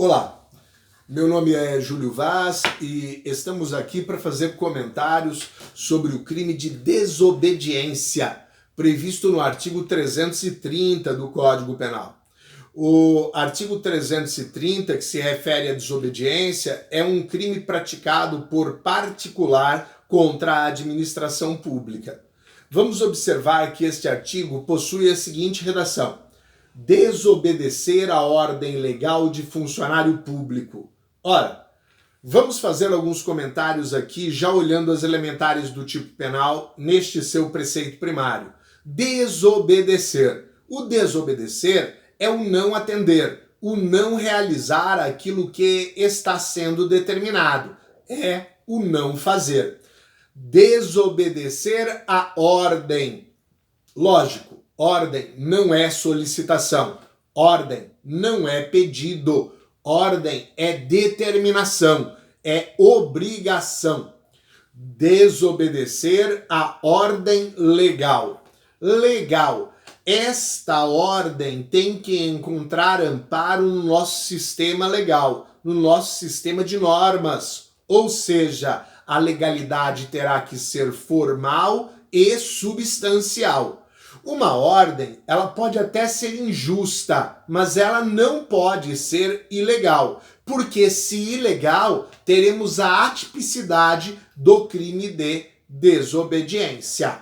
Olá, meu nome é Júlio Vaz e estamos aqui para fazer comentários sobre o crime de desobediência previsto no artigo 330 do Código Penal. O artigo 330, que se refere à desobediência, é um crime praticado por particular contra a administração pública. Vamos observar que este artigo possui a seguinte redação: desobedecer a ordem legal de funcionário público. Ora, vamos fazer alguns comentários aqui, já olhando as elementares do tipo penal neste seu preceito primário. Desobedecer. O desobedecer é o não atender, o não realizar aquilo que está sendo determinado. É o não fazer. Desobedecer a ordem. Lógico, ordem não é solicitação, ordem não é pedido, ordem é determinação, é obrigação. Desobedecer a ordem legal. Legal. Esta ordem tem que encontrar amparo no nosso sistema legal, no nosso sistema de normas. Ou seja, a legalidade terá que ser formal e substancial. Uma ordem, ela pode até ser injusta, mas ela não pode ser ilegal, porque se ilegal, teremos a atipicidade do crime de desobediência.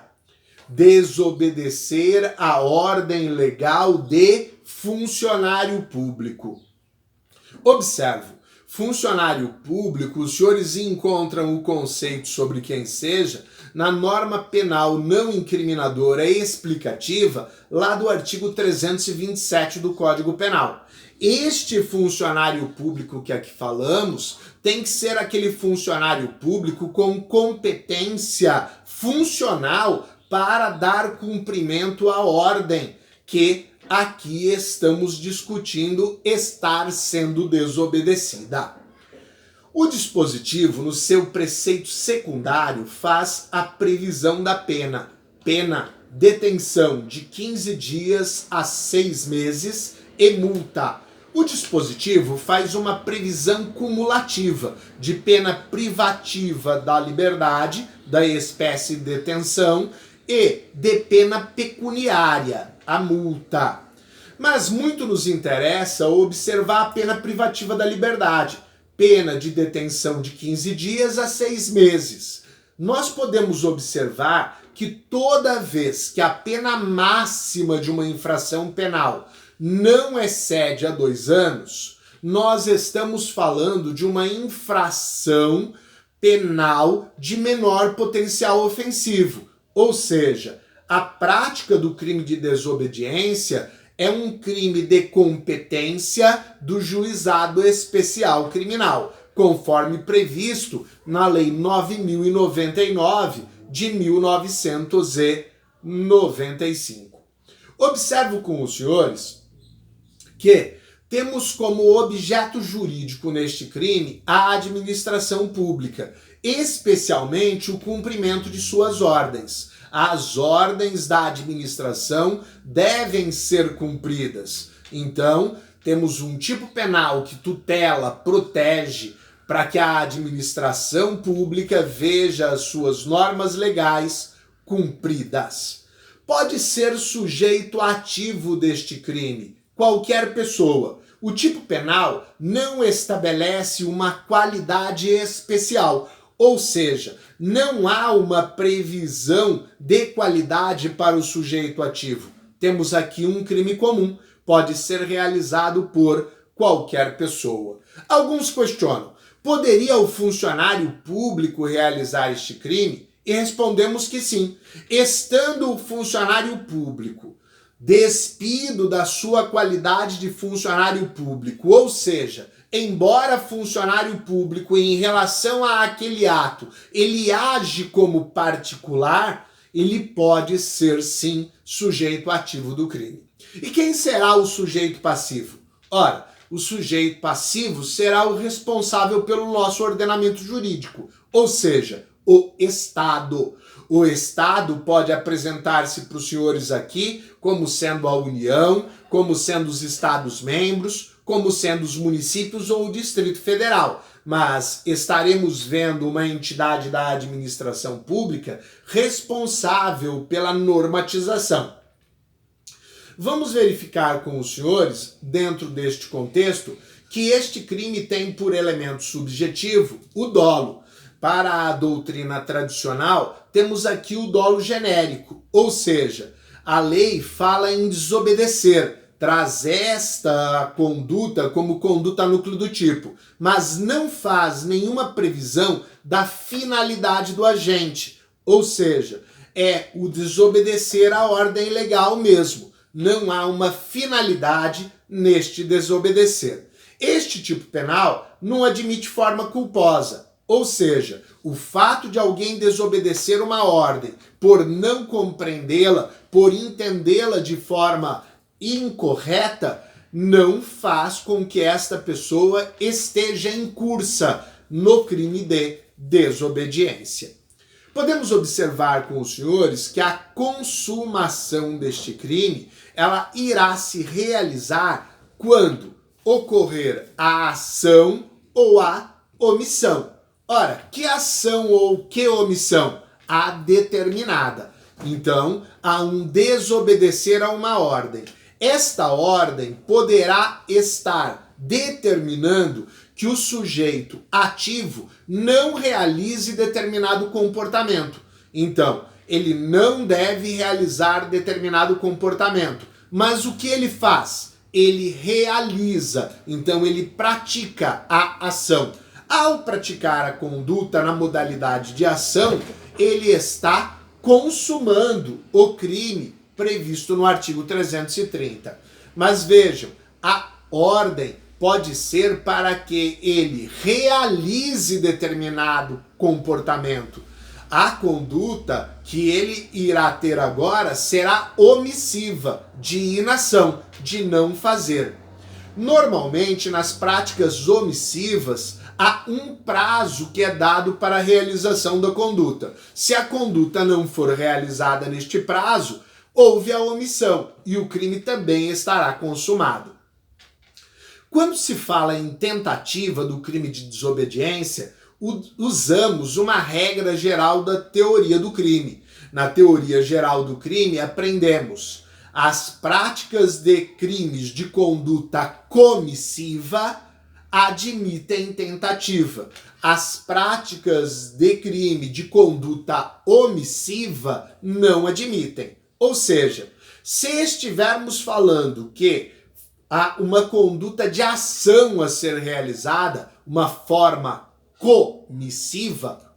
Desobedecer a ordem legal de funcionário público. Observo, funcionário público, os senhores encontram o conceito sobre quem seja na norma penal não incriminadora e explicativa lá do artigo 327 do Código Penal. Este funcionário público que aqui falamos tem que ser aquele funcionário público com competência funcional para dar cumprimento à ordem que aqui estamos discutindo estar sendo desobedecida. O dispositivo, no seu preceito secundário, faz a previsão da pena. Pena, detenção de 15 dias a 6 meses e multa. O dispositivo faz uma previsão cumulativa de pena privativa da liberdade, da espécie de detenção, e de pena pecuniária, a multa. Mas muito nos interessa observar a pena privativa da liberdade, pena de detenção de 15 dias a 6 meses. Nós podemos observar que toda vez que a pena máxima de uma infração penal não excede a 2 anos, nós estamos falando de uma infração penal de menor potencial ofensivo. Ou seja, a prática do crime de desobediência é um crime de competência do Juizado Especial Criminal, conforme previsto na Lei 9.099 de 1995. Observo com os senhores que temos como objeto jurídico neste crime a administração pública, especialmente o cumprimento de suas ordens. As ordens da administração devem ser cumpridas. Então, temos um tipo penal que tutela, protege, para que a administração pública veja as suas normas legais cumpridas. Pode ser sujeito ativo deste crime qualquer pessoa. O tipo penal não estabelece uma qualidade especial, ou seja, não há uma previsão de qualidade para o sujeito ativo. Temos aqui um crime comum, pode ser realizado por qualquer pessoa. Alguns questionam: poderia o funcionário público realizar este crime? E respondemos que sim. Estando o funcionário público despido da sua qualidade de funcionário público, ou seja, embora funcionário público em relação a aquele ato, ele age como particular, ele pode ser sim sujeito ativo do crime. E quem será o sujeito passivo? Ora, o sujeito passivo será o responsável pelo nosso ordenamento jurídico, ou seja, o Estado. O Estado pode apresentar-se para os senhores aqui como sendo a União, como sendo os Estados-membros, como sendo os municípios ou o Distrito Federal, mas estaremos vendo uma entidade da administração pública responsável pela normatização. Vamos verificar com os senhores, dentro deste contexto, que este crime tem por elemento subjetivo o dolo. Para a doutrina tradicional, temos aqui o dolo genérico, ou seja, a lei fala em desobedecer, traz esta conduta como conduta núcleo do tipo, mas não faz nenhuma previsão da finalidade do agente, ou seja, é o desobedecer à ordem legal mesmo. Não há uma finalidade neste desobedecer. Este tipo penal não admite forma culposa, ou seja, o fato de alguém desobedecer uma ordem por não compreendê-la, por entendê-la de forma incorreta, não faz com que esta pessoa esteja incursa no crime de desobediência. Podemos observar com os senhores que a consumação deste crime, ela irá se realizar quando ocorrer a ação ou a omissão. Ora, que ação ou que omissão? A determinada. Então, há um desobedecer a uma ordem. Esta ordem poderá estar determinando que o sujeito ativo não realize determinado comportamento. Então, ele não deve realizar determinado comportamento. Mas o que ele faz? Ele realiza. Então, ele pratica a ação. Ao praticar a conduta na modalidade de ação, ele está consumando o crime previsto no artigo 330. Mas vejam, a ordem pode ser para que ele realize determinado comportamento. A conduta que ele irá ter agora será omissiva, de inação, de não fazer. Normalmente, nas práticas omissivas, há um prazo que é dado para a realização da conduta. Se a conduta não for realizada neste prazo, houve a omissão e o crime também estará consumado. Quando se fala em tentativa do crime de desobediência, usamos uma regra geral da teoria do crime. Na teoria geral do crime, aprendemos: as práticas de crimes de conduta comissiva admitem tentativa. As práticas de crime de conduta omissiva não admitem. Ou seja, se estivermos falando que há uma conduta de ação a ser realizada, uma forma comissiva,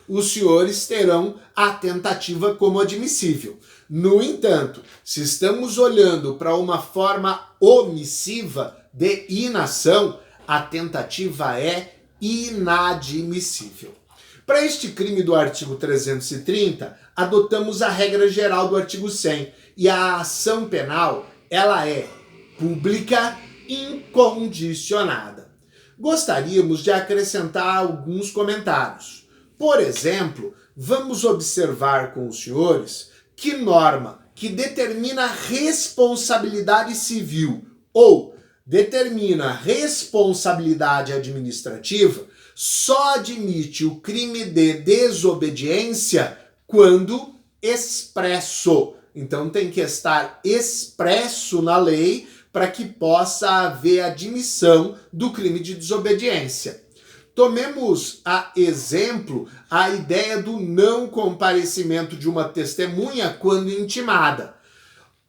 os senhores terão a tentativa como admissível. No entanto, se estamos olhando para uma forma omissiva de inação, a tentativa é inadmissível. Para este crime do artigo 330, adotamos a regra geral do artigo 100 e a ação penal, ela é pública incondicionada. Gostaríamos de acrescentar alguns comentários. Por exemplo, vamos observar com os senhores que norma que determina responsabilidade civil ou determina responsabilidade administrativa só admite o crime de desobediência quando expresso. Então tem que estar expresso na lei para que possa haver admissão do crime de desobediência. Tomemos a exemplo a ideia do não comparecimento de uma testemunha quando intimada.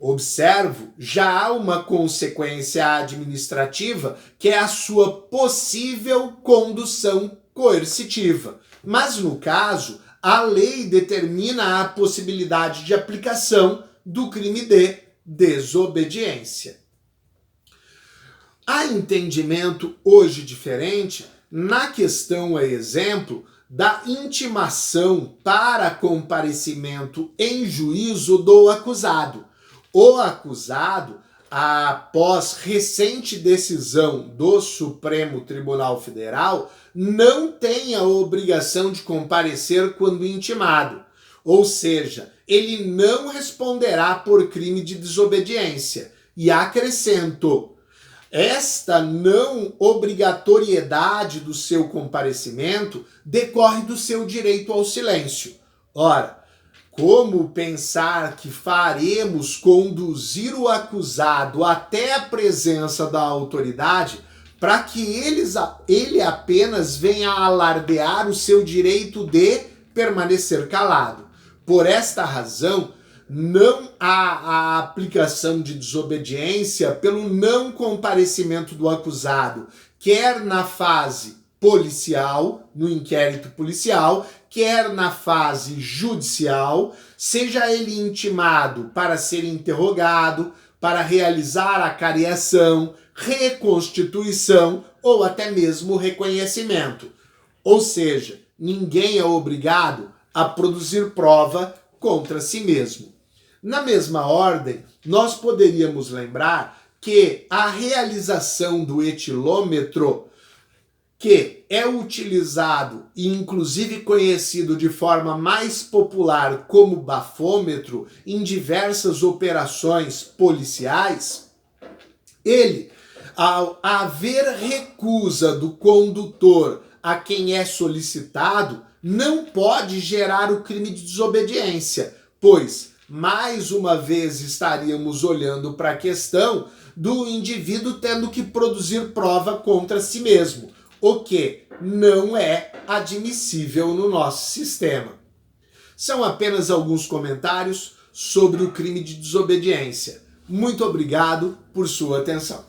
Observo, já há uma consequência administrativa que é a sua possível condução coercitiva. Mas no caso, a lei determina a possibilidade de aplicação do crime de desobediência. Há entendimento hoje diferente na questão, a exemplo, da intimação para comparecimento em juízo do acusado. O acusado, após recente decisão do Supremo Tribunal Federal, não tem a obrigação de comparecer quando intimado. Ou seja, ele não responderá por crime de desobediência. E acrescento, Esta não obrigatoriedade do seu comparecimento decorre do seu direito ao silêncio. Ora, como pensar que faremos conduzir o acusado até a presença da autoridade para que ele apenas venha alardear o seu direito de permanecer calado? Por esta razão, não há a aplicação de desobediência pelo não comparecimento do acusado, quer na fase policial, no inquérito policial, quer na fase judicial, seja ele intimado para ser interrogado, para realizar a cariação, reconstituição ou até mesmo reconhecimento. Ou seja, ninguém é obrigado a produzir prova contra si mesmo. Na mesma ordem, nós poderíamos lembrar que a realização do etilômetro, que é utilizado e inclusive conhecido de forma mais popular como bafômetro em diversas operações policiais, ele, ao haver recusa do condutor a quem é solicitado, não pode gerar o crime de desobediência, pois, mais uma vez, estaríamos olhando para a questão do indivíduo tendo que produzir prova contra si mesmo, o que não é admissível no nosso sistema. São apenas alguns comentários sobre o crime de desobediência. Muito obrigado por sua atenção.